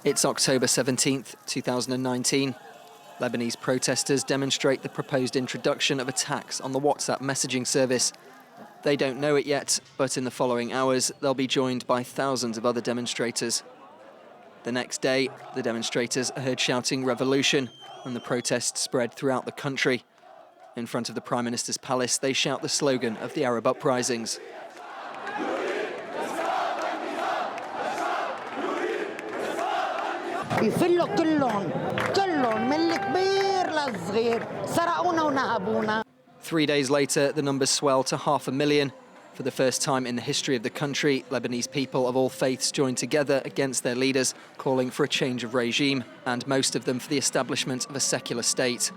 It's October 17th, 2019. Lebanese protesters demonstrate the proposed introduction of a tax on the WhatsApp messaging service. They don't know it yet, but in the following hours, they'll be joined by thousands of other demonstrators. The next day, the demonstrators are heard shouting revolution, and the protests spread throughout the country. In front of the Prime Minister's palace, they shout the slogan of the Arab uprisings. كلهم من الكبير للصغير سرقونا ونهبونا. 3 days later, the numbers swell to 500,000. For the first time in the history of the country, Lebanese people of all faiths joined together against their leaders, calling for a change of regime, and most of them for the establishment of a secular state.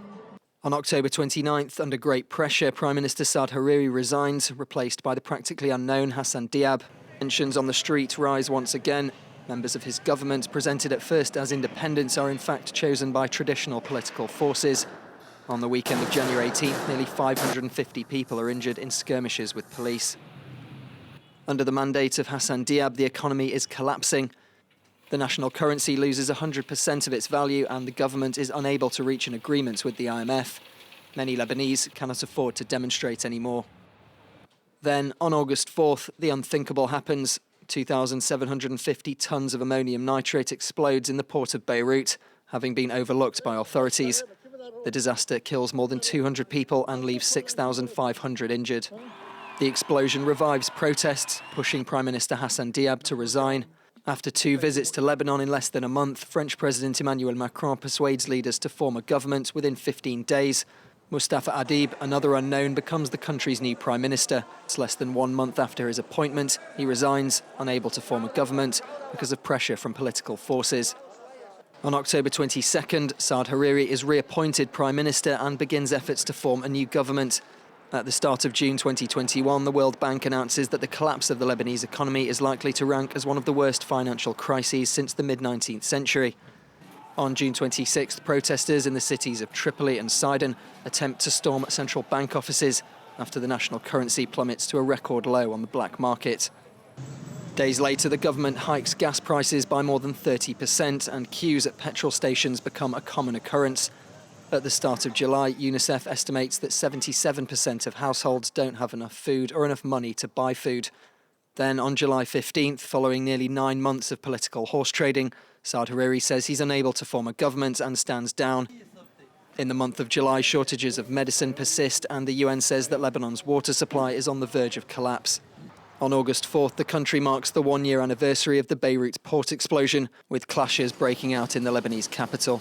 On October 29th, under great pressure, Prime Minister Saad Hariri resigns, replaced by the practically unknown Hassan Diab. Tensions on the street rise once again. Members of his government, presented at first as independents, are in fact chosen by traditional political forces. On the weekend of January 18th, nearly 550 people are injured in skirmishes with police. Under the mandate of Hassan Diab, the economy is collapsing. The national currency loses 100% of its value, and the government is unable to reach an agreement with the IMF. Many Lebanese cannot afford to demonstrate anymore. Then, on August 4th, the unthinkable happens. 2,750 tons of ammonium nitrate explodes in the port of Beirut, having been overlooked by authorities. The disaster kills more than 200 people and leaves 6,500 injured. The explosion revives protests, pushing Prime Minister Hassan Diab to resign. After 2 visits to Lebanon in less than a month, French President Emmanuel Macron persuades leaders to form a government within 15 days. Mustafa Adib, another unknown, becomes the country's new Prime Minister. It's less than 1 month after his appointment. He resigns, unable to form a government because of pressure from political forces. On October 22nd, Saad Hariri is reappointed Prime Minister and begins efforts to form a new government. At the start of June 2021, the World Bank announces that the collapse of the Lebanese economy is likely to rank as one of the worst financial crises since the mid-19th century. On June 26th, protesters in the cities of Tripoli and Sidon attempt to storm central bank offices after the national currency plummets to a record low on the black market. Days later, the government hikes gas prices by more than 30%, and queues at petrol stations become a common occurrence. At the start of July, UNICEF estimates that 77% of households don't have enough food or enough money to buy food. Then, on July 15th, following nearly 9 months of political horse trading, Saad Hariri says he's unable to form a government and stands down. In the month of July, shortages of medicine persist, and the UN says that Lebanon's water supply is on the verge of collapse. On August 4th, the country marks the 1-year anniversary of the Beirut port explosion, with clashes breaking out in the Lebanese capital.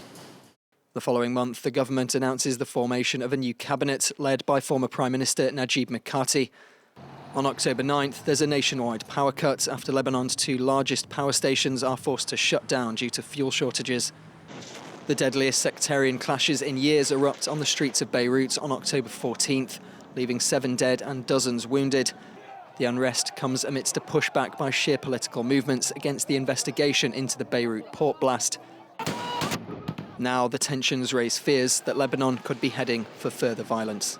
The following month, the government announces the formation of a new cabinet led by former Prime Minister Najib Mikati. On October 9th, there's a nationwide power cut after Lebanon's 2 largest power stations are forced to shut down due to fuel shortages. The deadliest sectarian clashes in years erupt on the streets of Beirut on October 14th, leaving 7 dead and dozens wounded. The unrest comes amidst a pushback by sheer political movements against the investigation into the Beirut port blast. Now the tensions raise fears that Lebanon could be heading for further violence.